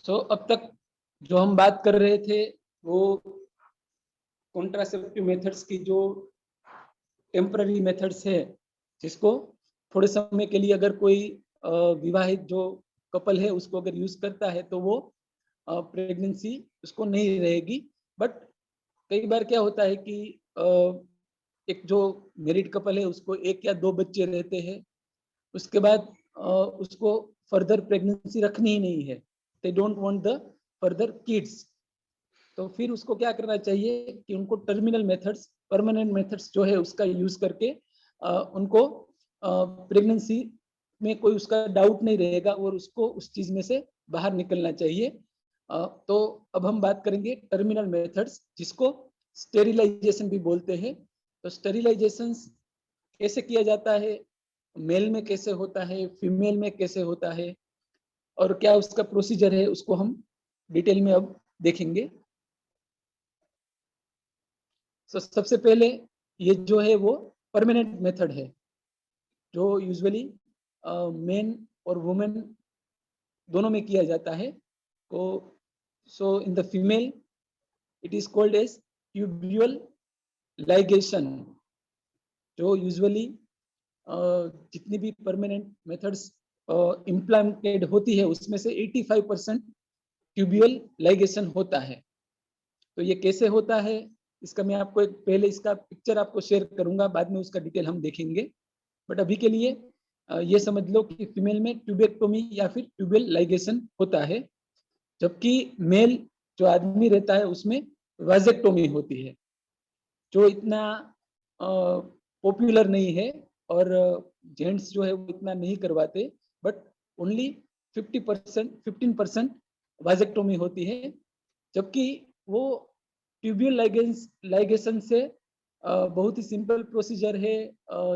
अब तक जो हम बात कर रहे थे वो कॉन्ट्रासेप्टिव मेथड्स की जो टेम्पररी मेथड्स है, जिसको थोड़े समय के लिए अगर कोई विवाहित जो कपल है उसको अगर यूज करता है तो वो प्रेगनेंसी उसको नहीं रहेगी। बट कई बार क्या होता है कि एक जो मैरिड कपल है उसको 1 या 2 बच्चे रहते हैं, उसके बाद उसको फर्दर प्रेगनेंसी रखनी ही नहीं है, they don't want the further kids. तो फिर उसको क्या करना चाहिए कि उनको टर्मिनल मेथड्स, परमानेंट मेथड्स जो है उसका यूज करके उनको प्रेगनेंसी में कोई उसका डाउट नहीं रहेगा और उसको उस चीज में से बाहर निकलना चाहिए। तो अब हम बात करेंगे टर्मिनल मेथड्स, जिसको स्टेरिलाइजेशन भी बोलते हैं। तो स्टेरिलाइजेशन कैसे किया जाता है, मेल में कैसे होता है, फीमेल में कैसे होता है, और क्या उसका प्रोसीजर है, उसको हम डिटेल में अब देखेंगे। सबसे पहले ये जो है वो परमानेंट मेथड है, जो यूजुअली मेन और वुमेन दोनों में किया जाता है। तो so in the female it is called as tubule ligation. जो यूजुअली जितनी भी परमानेंट मेथड्स इम्प्लीमेंटेड होती है उसमें से 85% ट्यूब्यूल लाइगेशन होता है। तो ये कैसे होता है, इसका मैं आपको एक पहले इसका पिक्चर आपको शेयर करूंगा, बाद में उसका डिटेल हम देखेंगे। बट अभी के लिए ये समझ लो कि फीमेल में ट्यूबेक्टोमी या फिर ट्यूबुल लाइगेशन होता है, जबकि मेल जो आदमी रहता है उसमें वाजेक्टोमी होती है, जो इतना पॉपुलर नहीं है और जेंट्स जो है वो इतना नहीं करवाते। बट ओनली 15% वाजेक्टोमी होती है, जबकि वो ट्यूब्यूल लाइगेशन से बहुत ही सिंपल प्रोसीजर है,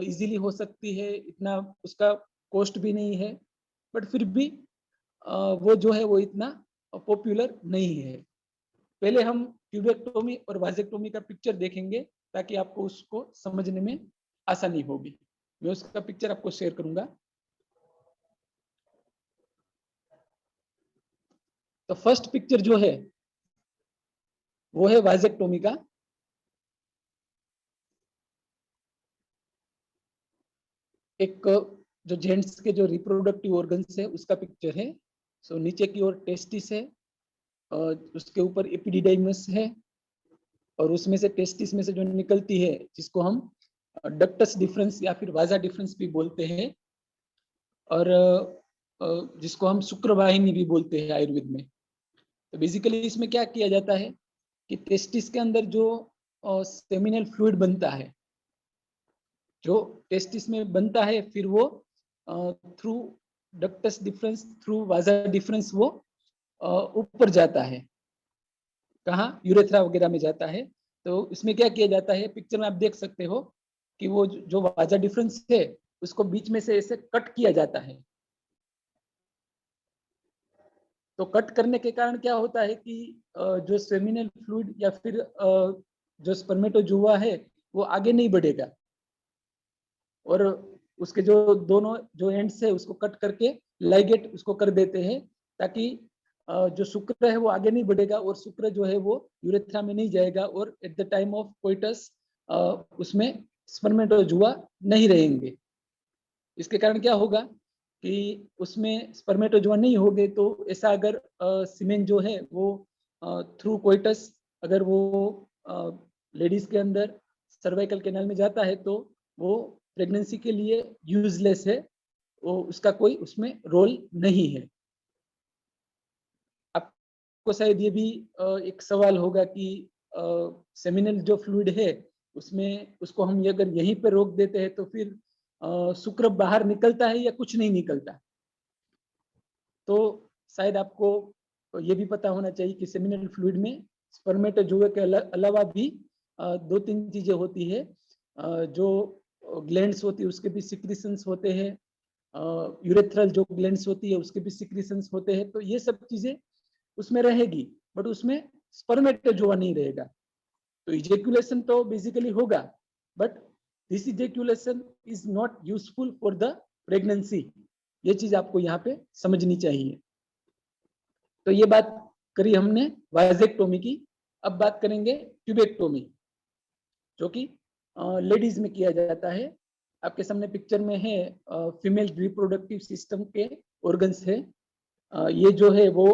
इजीली हो सकती है, इतना उसका कॉस्ट भी नहीं है। बट फिर भी वो जो है वो इतना पॉपुलर नहीं है। पहले हम ट्यूबेक्टोमी और वाजेक्टोमी का पिक्चर देखेंगे ताकि आपको उसको समझने में आसानी होगी। मैं उसका पिक्चर आपको शेयर करूंगा। तो फर्स्ट पिक्चर जो है वो है वाजेक्टोमी का। एक जो जेंट्स के जो रिप्रोडक्टिव ऑर्गन्स है उसका पिक्चर है। सो नीचे की ओर टेस्टिस है, उसके ऊपर एपिडिडाइमस है, और उसमें से टेस्टिस में से जो निकलती है जिसको हम डक्टस डिफरेंस या फिर वाजा डिफरेंस भी बोलते हैं, और जिसको हम शुक्रवाहिनी भी बोलते हैं आयुर्वेद में। तो बेसिकली इसमें क्या किया जाता है कि टेस्टिस के अंदर जो सेमिनल फ्लूइड बनता है, जो टेस्टिस में बनता है, फिर वो थ्रू डक्टस डिफरेंस, थ्रू वाजा डिफरेंस वो ऊपर जाता है। कहाँ? यूरेथ्रा वगैरह में जाता है। तो इसमें क्या किया जाता है, पिक्चर में आप देख सकते हो कि वो जो वाजा डिफरेंस है उसको बीच में से ऐसे कट किया जाता है। तो कट करने के कारण क्या होता है कि जो सेमिनल फ्लूइड या फिर जो स्पर्मेटोजुआ है वो आगे नहीं बढ़ेगा, और उसके जो दोनों जो एंड्स है उसको कट करके लाइगेट उसको कर देते हैं, ताकि जो शुक्र है वो आगे नहीं बढ़ेगा और शुक्र जो है वो यूरेथ्रा में नहीं जाएगा, और at the time of coitus उसमें स्पर्मेटोजुआ नहीं रहेंगे। इसके कारण क्या होगा कि उसमें स्पर्मेटोजुआ नहीं होंगे, तो ऐसा अगर सीमेन जो है वो थ्रू कोइटस अगर वो लेडीज के अंदर सर्वाइकल कैनाल में जाता है तो वो प्रेगनेंसी के लिए यूजलेस है, वो उसका कोई उसमें रोल नहीं है। आपको शायद ये भी एक सवाल होगा कि सेमिनल जो फ्लूइड है उसमें उसको हम अगर यहीं पर रोक देते हैं तो फिर शुक्र बाहर निकलता है या कुछ नहीं निकलता। तो शायद आपको ये भी पता होना चाहिए कि सेमिनल फ्लूइड में स्पर्मेटोजुआ के अलावा भी 2-3 चीजें होती है, जो ग्लैंड्स होती है उसके भी सिक्रीशंस होते हैं, यूरेथ्रल जो ग्लैंड्स होती है उसके भी सिक्रीशंस होते हैं। तो ये सब चीजें उसमें रहेगी, बट उसमें स्पर्मेटोजुआ नहीं रहेगा। तो इजेक्यूलेशन तो बेसिकली होगा, but this ejaculation is not useful for the pregnancy. ये चीज आपको यहाँ पे समझनी चाहिए। तो ये बात करी हमने वाजेक्टोमी की। अब बात करेंगे ट्यूबेक्टोमी, जो कि लेडीज में किया जाता है। आपके सामने पिक्चर में है फीमेल रिप्रोडक्टिव सिस्टम के ऑर्गन्स है। ये जो है वो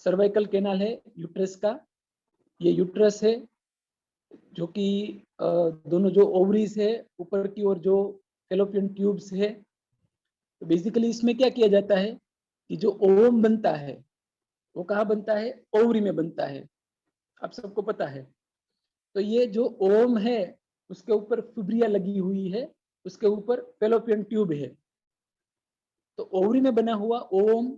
सर्वाइकल कैनाल है यूट्रस का, ये यूट्रस है, जो कि दोनों जो ओवरीज है ऊपर की ओर जो फैलोपियन ट्यूब्स है। तो बेसिकली इसमें क्या किया जाता है कि जो ओवम बनता है वो कहाँ बनता है, ओवरी में बनता है, आप सबको पता है। तो ये जो ओवम है उसके ऊपर फिब्रिया लगी हुई है, उसके ऊपर फैलोपियन ट्यूब है। तो ओवरी में बना हुआ ओवम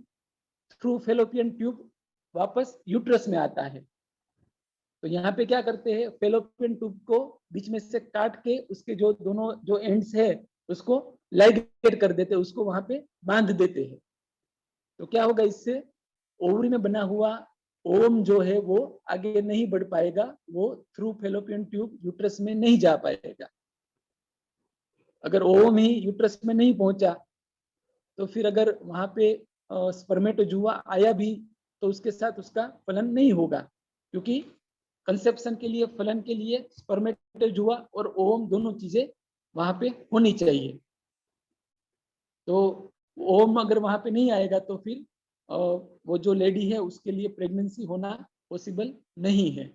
थ्रू फैलोपियन ट्यूब वापस यूट्रस में आता है। तो यहाँ पे क्या करते हैं, फैलोपियन ट्यूब को बीच में से काट के उसके जो दोनों जो एंड्स है उसको लाइगेट कर देते हैं, उसको वहां पे बांध देते हैं। तो क्या होगा, इससे ओवरी में बना हुआ ओवम जो है वो आगे नहीं बढ़ पाएगा, वो थ्रू फैलोपियन ट्यूब यूट्रस में नहीं जा पाएगा। अगर ओवम ही यूट्रस में नहीं पहुंचा तो फिर अगर वहां पे स्पर्मेटोजुआ आया भी तो उसके साथ उसका फलन नहीं होगा, क्योंकि कंसेप्शन के लिए, फलन के लिए स्पर्मेटोजुआ और ओवम दोनों चीजें वहां पे होनी चाहिए। तो ओवम अगर वहां पे नहीं आएगा तो फिर वो जो लेडी है उसके लिए प्रेगनेंसी होना पॉसिबल नहीं है।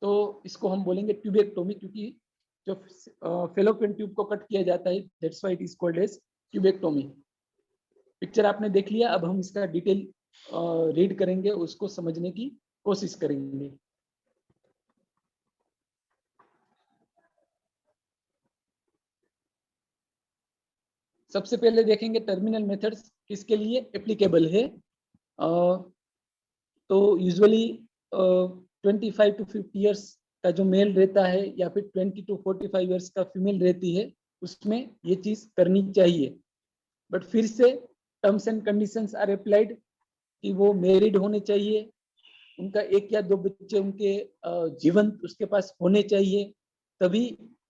तो इसको हम बोलेंगे ट्यूबेक्टोमी, क्योंकि जो फेलोपियन ट्यूब को कट किया जाता है, that's why it is called as tubectomy. Picture आपने देख लिया, अब हम इसका डिटेल रीड करेंगे, उसको समझने की कोशिश करेंगे। सबसे पहले देखेंगे टर्मिनल मेथड्स किसके लिए एप्लीकेबल है। तो यूजुअली 25 to 50 ईयर्स का जो मेल रहता है या फिर 20 to 45 ईयर्स का फीमेल रहती है, उसमें ये चीज करनी चाहिए। बट फिर से terms and conditions are applied कि वो मैरिड होने चाहिए, उनका 1 या 2 बच्चे उनके जीवन उसके पास होने चाहिए, तभी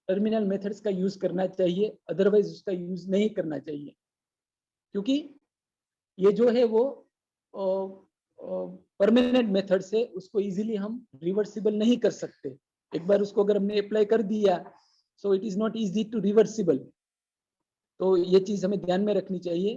टर्मिनल मेथड्स का यूज करना चाहिए, अदरवाइज उसका यूज नहीं करना चाहिए। क्योंकि ये जो है वो परमानेंट मेथड से उसको इजीली हम रिवर्सिबल नहीं कर सकते। एक बार उसको अगर हमने अप्लाई कर दिया so it is not easy to reversible. तो ये चीज हमें ध्यान में रखनी चाहिए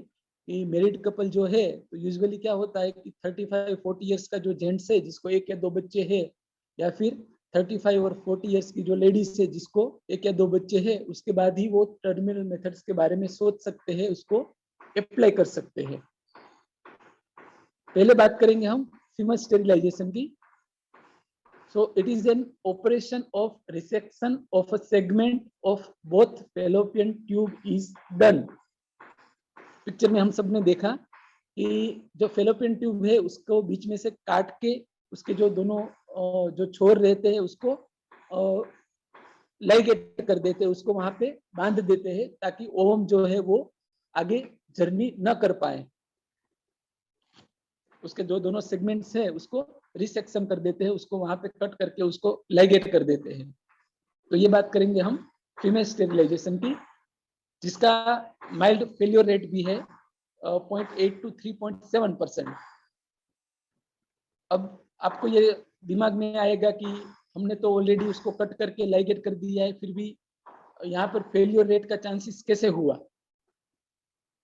कि मैरिड कपल जो है, तो यूजुअली क्या होता है कि 35-40 ईयर्स का जो जेंट्स है जिसको 1 या 2 बच्चे हैं, या फिर 35 और 40 ईयर्स की जो लेडीज है जिसको 1 या 2 बच्चे हैं, उसके बाद ही वो टर्मिनल मेथड्स के बारे में सोच सकते हैं, उसको अप्लाई कर सकते हैं। पहले बात करेंगे हम फीमल स्टेरिलाइजेशन की। So it is an operation of resection of a segment of both fallopian tube is done. Picture में हम सब ने देखा कि जो फेलोपियन ट्यूब है उसको बीच में से काट के उसके जो दोनों जो छोर रहते हैं उसको लाइगेट कर देते हैं, उसको वहां पे बांध देते हैं ताकि ओवम जो है वो आगे जर्नी न कर पाए। उसके जो दोनों सेगमेंट्स है उसको रिसेक्शन कर देते हैं, उसको वहां पे कट करके उसको लाइगेट कर देते हैं। तो ये बात करेंगे हम फीमेल स्टेरिलाइजेशन की, जिसका माइल्ड फेलियर रेट भी है 0.8 to 3.7%। अब आपको ये दिमाग में आएगा कि हमने तो ऑलरेडी उसको कट करके लाइगेट कर दिया है, फिर भी यहाँ पर फेलियर रेट का चांसेस कैसे हुआ।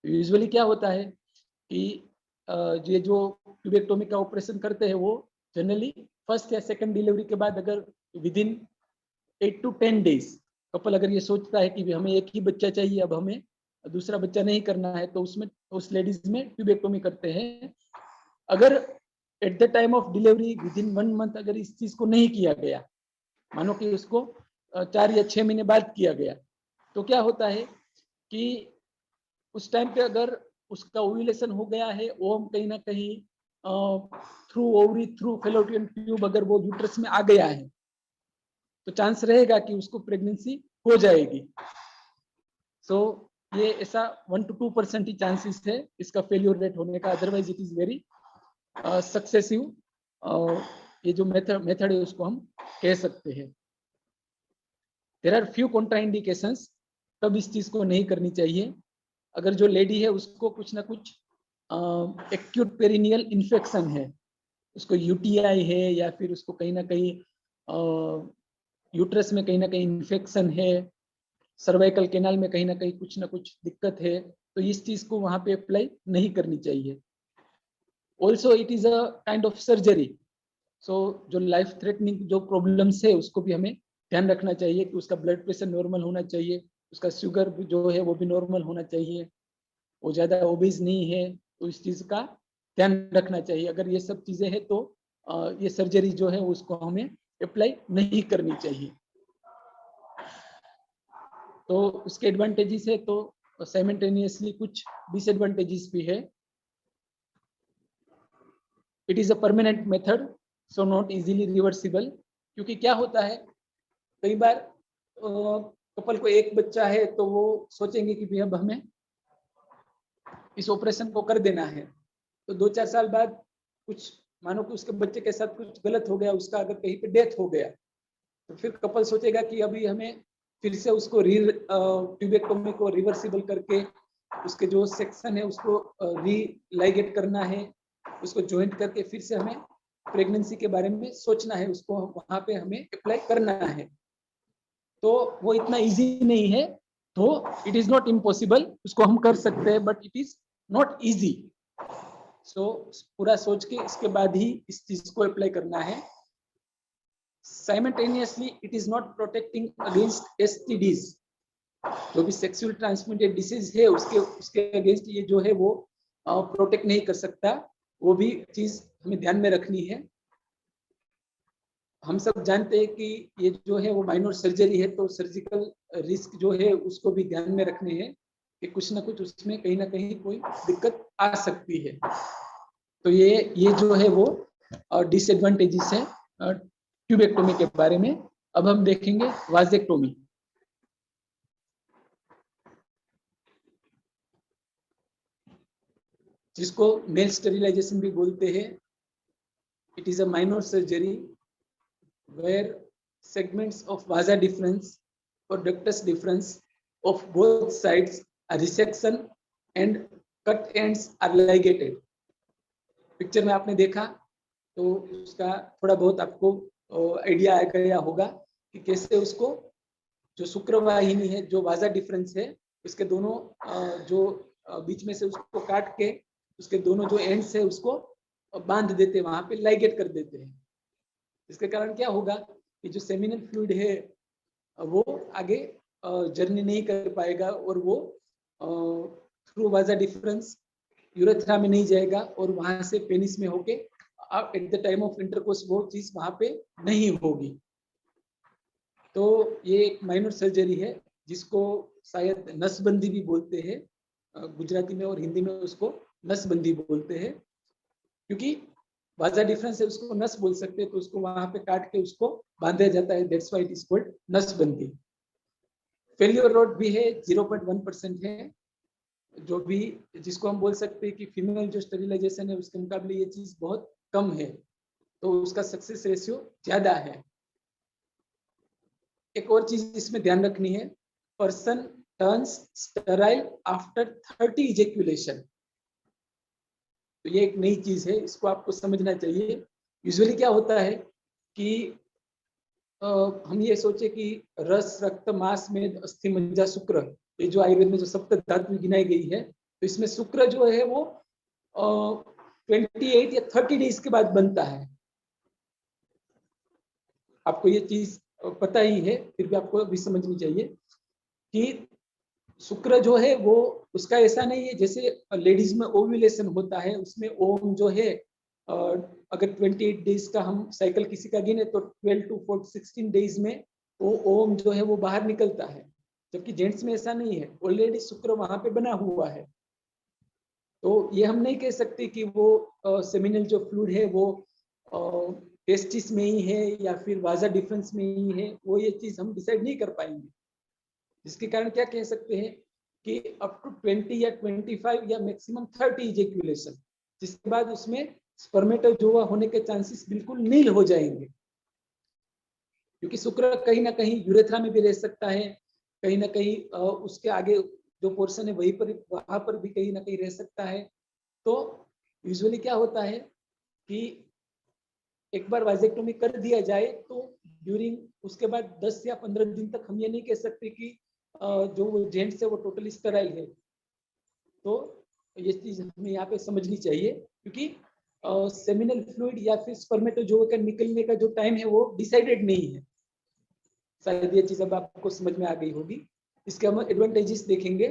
यूजुअली क्या होता है कि ये जो ट्यूबेक्टोमी का ऑपरेशन करते हैं वो जनरली फर्स्ट या सेकंड डिलीवरी के बाद अगर with in 8 to 10 days couple अगर ये सोचता है कि हमें एक ही बच्चा चाहिए, अब हमें दूसरा बच्चा नहीं करना है, तो उसमें उस लेडीज में ट्यूबेक्टोमी करते हैं। अगर at the time of delivery with in 1 month अगर इस चीज को नहीं किया गया, मानो कि उसको 4 या 6 महीने बाद किया गया, तो क्या होता है कि उस टाइम पे अगर उसका ओव्यूलेशन हो गया है, ओवम कहीं ना कहीं through ovary through fallopian tube अगर वो यूट्रस में आ गया है, तो चांस रहेगा कि उसको प्रेगनेंसी हो जाएगी। सो ये ऐसा 1 to 2% ही चांसेस है इसका फेलियर रेट होने का, otherwise it is very successive. ये जो मेथड है उसको हम कह सकते हैं। देयर आर फ्यू कॉन्ट्राइंडिकेशंस, तब इस चीज को नहीं करनी चाहिए। अगर जो लेडी है उसको कुछ ना कुछ एक्यूट पेरिनियल इन्फेक्शन है, उसको यूटीआई है या फिर उसको कहीं ना कहीं यूट्रस में कहीं ना कहीं इन्फेक्शन है, सर्वाइकल कैनाल में कहीं ना कहीं कुछ ना कुछ दिक्कत है, तो इस चीज को वहां पे अप्लाई नहीं करनी चाहिए। Also it is a kind of surgery, so जो लाइफ थ्रेटनिंग जो प्रॉब्लम्स है उसको भी हमें ध्यान रखना चाहिए कि उसका ब्लड प्रेशर नॉर्मल होना चाहिए, उसका शुगर जो है वो भी नॉर्मल होना चाहिए, वो ज्यादा ओबेस नहीं है, तो इस चीज का ध्यान रखना चाहिए। अगर ये सब चीजें हैं तो ये सर्जरी जो है उसको हमें अप्लाई नहीं करनी चाहिए। तो उसके एडवांटेजेस है, तो साइमल्टेनियसली कुछ डिसएडवांटेजेस भी है। It is a permanent method, so not easily reversible. क्योंकि क्या होता है, कई बार कपल को एक बच्चा है तो वो सोचेंगे कि भाई अब हमें इस ऑपरेशन को कर देना है, तो 2-4 साल बाद कुछ मानो कि उसके बच्चे के साथ कुछ गलत हो गया, उसका अगर कहीं पे डेथ हो गया, तो फिर कपल सोचेगा कि अभी हमें फिर से उसको ट्यूबेक्टोमी को रिवर्सिबल करके उसके जो सेक्शन है उसको रीलाइगेट करना है, उसको ज्वाइंट करके फिर से हमें प्रेगनेंसी के बारे में सोचना है, उसको वहां पे हमें अप्लाई करना है। तो वो इतना इजी नहीं है, तो इट इज नॉट इम्पॉसिबल, उसको हम कर सकते हैं, but it is not easy. So पूरा सोच के इसके बाद ही इस चीज को अप्लाई करना है। Simultaneously it is not protecting against STDs, जो भी सेक्सुअल ट्रांसमिटेड डिसीज है उसके अगेंस्ट ये जो है वो प्रोटेक्ट नहीं कर सकता, वो भी चीज हमें ध्यान में रखनी है। हम सब जानते हैं कि ये जो है वो माइनर सर्जरी है, तो सर्जिकल रिस्क जो है उसको भी ध्यान में रखने हैं कि कुछ ना कुछ उसमें कहीं ना कहीं कोई दिक्कत आ सकती है। तो ये जो है वो डिसएडवांटेजेस है ट्यूबेक्टोमी के बारे में। अब हम देखेंगे वाजेक्टोमी। जिसको मेल स्टेरिलाइजेशन भी बोलते हैं। It is a minor surgery where segments of vasa deferens or ductus deferens of both sides are resection and cut ends are ligated। Picture में आपने देखा तो उसका थोड़ा बहुत आपको आइडिया आ गया होगा कि कैसे उसको जो शुक्रवाहिनी है, जो वाजा डिफरेंस है, उसके दोनों जो बीच में से उसको काट के उसके दोनों जो एंड्स है उसको बांध देते हैं, वहां पे लाइगेट कर देते हैं। इसके कारण क्या होगा कि जो सेमिनल फ्लूइड है वो आगे जर्नी नहीं कर पाएगा और वो थ्रू वाजा डिफरेंस यूरेथ्रा में नहीं जाएगा और वहां से पेनिस में होके at the time of intercourse वो चीज वहां पे नहीं होगी। तो ये एक माइनर सर्जरी है जिसको शायद नसबंदी भी बोलते हैं गुजराती में, और हिंदी में उसको नसबंदी बोलते हैं। क्योंकि वाजा डिफरेंस है उसको नस बोल सकते हैं, तो उसको वहां पे काट के उसको बांधा जाता है, that's why it is called नसबंदी। फेल्योर रेट भी है 0.1% है, जो भी जिसको हम बोल सकते हैं कि फीमेल जो स्टेरिलाइजेशन है उसके मुकाबले ये चीज बहुत कम है, तो उसका सक्सेस रेशियो ज्यादा है। एक और चीज इसमें ध्यान रखनी है, पर्सन टर्न्स स्टेराइल आफ्टर 30 इजेक्यूलेशन। तो ये एक नई चीज है, इसको आपको समझना चाहिए। यूजुअली क्या होता है कि हम ये सोचे कि रस, रक्त, मांस, मेद, अस्थि, मज्जा, शुक्र, ये जो आयुर्वेद में जो सप्त धातु गिनाई गई है, तो इसमें शुक्र जो है वो 28 या 30 डेज के बाद बनता है। आपको ये चीज पता ही है, फिर भी आपको भी समझनी चाहिए कि शुक्र जो है वो उसका ऐसा नहीं है जैसे लेडीज में ओव्यूलेशन होता है, उसमें ओम जो है अगर 28 डेज का हम साइकिल किसी का गिने तो 12 to 16 डेज में वो ओम जो है वो बाहर निकलता है, जबकि जेंट्स में ऐसा नहीं है, ऑलरेडी शुक्र वहां पे बना हुआ है। तो ये हम नहीं कह सकते कि वो सेमिनल जो फ्लूइड है वो टेस्टिस में ही है या फिर वाजा डिफरेंस में ही है, वो ये चीज हम डिसाइड नहीं कर पाएंगे। जिसके कारण क्या कह सकते हैं कि अप टू 20 या 25 या मैक्सिमम 30 इजेक्यूलेशन, जिसके बाद उसमें स्पर्मेटोजोआ होने के चांसेस बिल्कुल नील हो जाएंगे। क्योंकि शुक्र कहीं ना कहीं यूरेथ्रा में भी रह सकता है, कहीं ना कहीं उसके आगे जो पोर्शन है वहीं पर, वहां पर भी कहीं ना कहीं रह सकता है। तो यूजुअली क्या होता है कि एक बार वाजेक्टोमी कर दिया जाए तो ड्यूरिंग उसके बाद 10 या 15 दिन तक हम ये नहीं कह सकते कि जो जेंट्स है वो टोटली स्टेराइल है। तो ये चीज हमें यहाँ पे समझनी चाहिए, क्योंकि सेमिनल फ्लूइड या फिर स्पर्मेटोजोआ का निकलने का जो टाइम है वो डिसाइडेड नहीं है। शायद ये चीज अब आपको समझ में आ गई होगी। इसके हम एडवांटेजेस देखेंगे।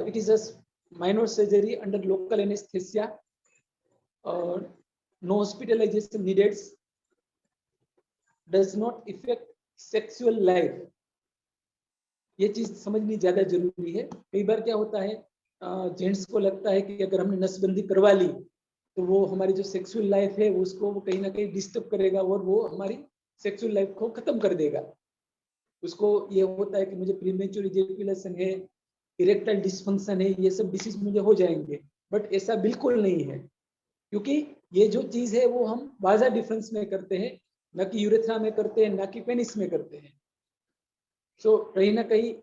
It is a minor surgery under local anaesthesia और no hospitalization needed, does not affect sexual life। ये चीज समझनी ज्यादा जरूरी है। कई बार क्या होता है, जेंट्स को लगता है कि अगर हमने नसबंदी करवा ली तो वो हमारी जो सेक्सुअल लाइफ है उसको वो कहीं ना कहीं डिस्टर्ब करेगा और वो हमारी सेक्सुअल लाइफ को खत्म कर देगा। उसको ये होता है कि मुझे प्रीमेच्योर इजैकुलेशन है, इरेक्टाइल डिसफंक्शन है, ये सब डिसीज मुझे हो जाएंगे। बट ऐसा बिल्कुल नहीं है, क्योंकि ये जो चीज है वो हम वाजा डिफरेंस में करते हैं, ना कि यूरेथ्रा में करते हैं, ना कि पेनिस में करते हैं। सो कहीं ना कहीं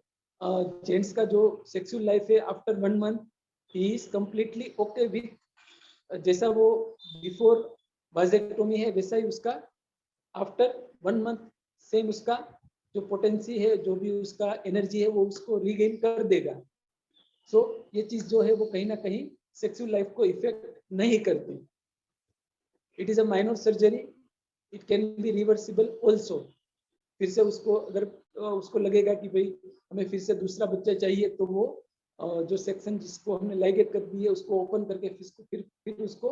जेंट्स का जो सेक्सुअल लाइफ है after 1 month he is completely okay with, जैसा वो बिफोर वाजेक्टोमी है वैसा ही उसका आफ्टर 1 मंथ सेम उसका जो पोटेंसी है, जो भी उसका एनर्जी है वो उसको रीगेन कर देगा। सो ये चीज जो है वो कहीं ना कहीं सेक्सुअल लाइफ को इफेक्ट नहीं करती। It is a minor surgery, it can be reversible also. फिर से उसको अगर उसको लगेगा कि भाई हमें फिर से दूसरा बच्चा चाहिए तो वो जो सेक्शन जिसको हमने लाइगेट कर दी है उसको ओपन करके फिर उसको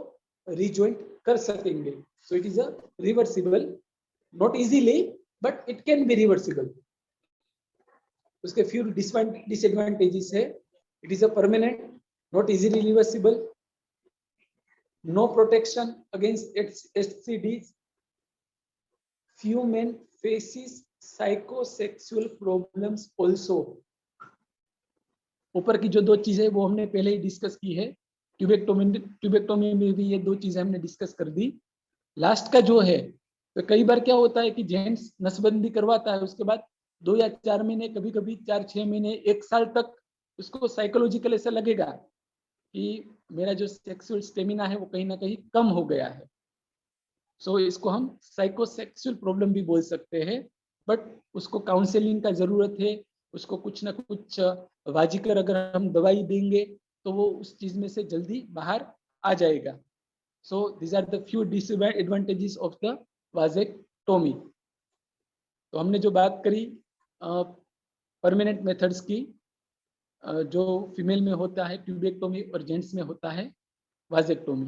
रिजॉइंट कर सकेंगे। सो it is a reversible, not easily but it can be reversible. उसके फ्यू डिसएडवांटेजेस है। It is a permanent, not easily reversible, no protection against STDs, few men faces psychosexual problems also। ऊपर की जो दो चीजें वो हमने पहले ही डिस्कस की है, ट्यूबेक्टोमी में भी ये दो चीजें हमने डिस्कस कर दी। लास्ट का जो है, तो कई बार क्या होता है कि जेंट्स नसबंदी करवाता है, उसके बाद 2 या 4 महीने, कभी कभी 4-6 महीने, 1 साल तक उसको साइकोलॉजिकल ऐसा लगेगा कि मेरा जो सेक्सुअल स्टेमिना है वो कहीं ना कहीं कम हो गया है। सो इसको हम साइकोसेक्सुअल प्रॉब्लम भी बोल सकते हैं। बट उसको काउंसलिंग का जरूरत है, उसको कुछ ना कुछ वाजिकर अगर हम दवाई देंगे तो वो उस चीज में से जल्दी बाहर आ जाएगा। So these are the few disadvantages of the vasectomy. तो हमने जो बात करी परमानेंट मेथड्स की, जो फीमेल में होता है ट्यूबेक्टोमी और जेंट्स में होता है वाजेक्टोमी।